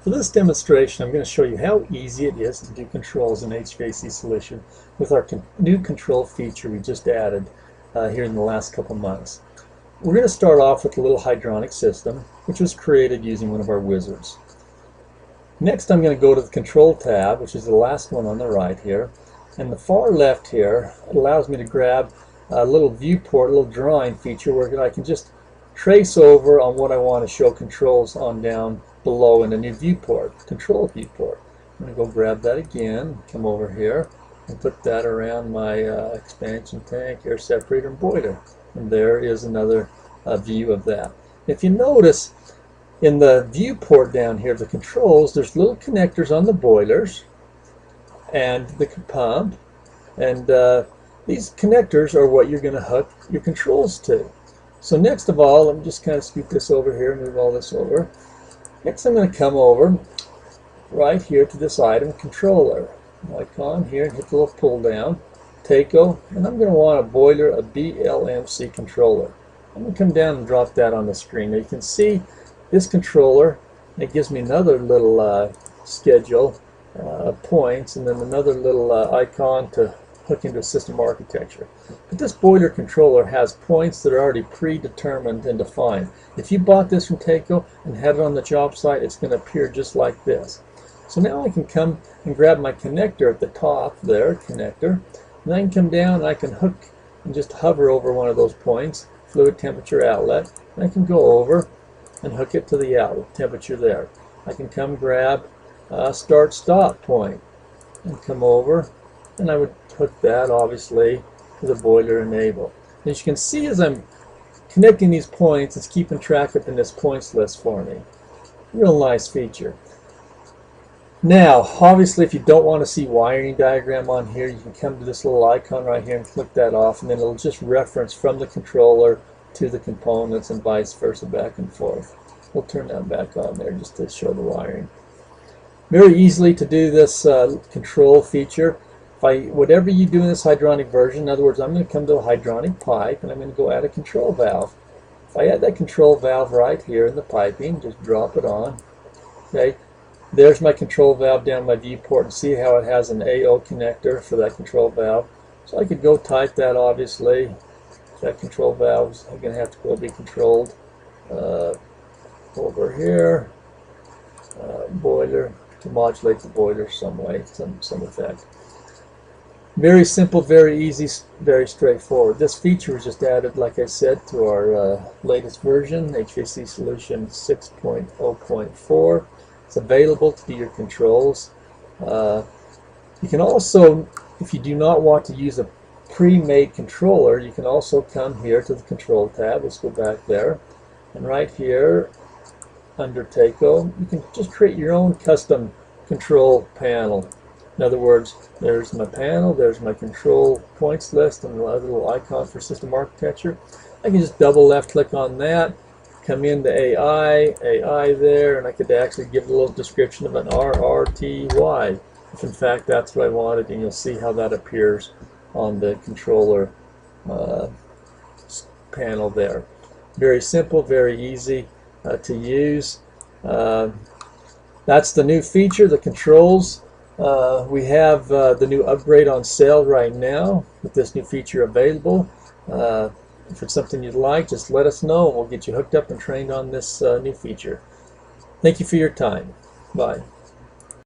For this demonstration, I'm going to show you how easy it is to do controls in HVAC solution with our new control feature we just added here in the last couple months. We're going to start off with a little hydronic system, which was created using one of our wizards. Next, I'm going to go to the control tab, which is the last one on the right here. And the far left here, it allows me to grab a little viewport, a little drawing feature where I can just trace over on what I want to show controls on down below in a new viewport, control viewport. I'm going to go grab that again, come over here and put that around my expansion tank, air separator, and boiler. And there is another view of that. If you notice in the viewport down here, the controls, there's little connectors on the boilers and the pump, and these connectors are what you're going to hook your controls to. So next of all, let me just kind of scoot this over here, move all this over. Next I'm going to come over right here to this item controller icon here and hit the little pull down, TACO, and I'm going to want a boiler, a BLMC controller. I'm going to come down and drop that on the screen. Now you can see this controller, it gives me another little schedule points and then another little icon to hook into system architecture. But this boiler controller has points that are already predetermined and defined. If you bought this from TACO and had it on the job site, it's going to appear just like this. So now I can come and grab my connector at the top there, connector, and I can come down and I can hook and just hover over one of those points, fluid temperature outlet, and I can go over and hook it to the outlet temperature there. I can come grab a start stop point and come over, and I would hook that obviously to the boiler enable. As you can see, as I'm connecting these points, it's keeping track up in this points list for me. Real nice feature. Now obviously if you don't want to see wiring diagram on here, you can come to this little icon right here and click that off, and then it'll just reference from the controller to the components and vice versa, back and forth. We'll turn that back on there just to show the wiring. Very easily to do this control feature. Whatever you do in this hydronic version, in other words, I'm going to come to a hydronic pipe and I'm going to go add a control valve. If I add that control valve right here in the piping, just drop it on. Okay, there's my control valve down my viewport, and see how it has an AO connector for that control valve. So I could go type that obviously. That control valve is going to have to go be controlled over here. Boiler, to modulate the boiler some way, some effect. Very simple, very easy, very straightforward. This feature was just added, like I said, to our latest version, HVAC Solution 6.0.4. It's available to do your controls. You can also, if you do not want to use a pre-made controller, you can also come here to the control tab. Let's go back there, and right here under TACO, you can just create your own custom control panel. In other words, there's my panel, there's my control points list, and another little icon for system architecture. I can just double left click on that, come into AI there, and I could actually give it a little description of an RRTY, if in fact that's what I wanted, and you'll see how that appears on the controller panel there. Very simple, very easy to use. That's the new feature, the controls. We have the new upgrade on sale right now with this new feature available. If it's something you'd like, just let us know. We'll get you hooked up and trained on this new feature. Thank you for your time. Bye.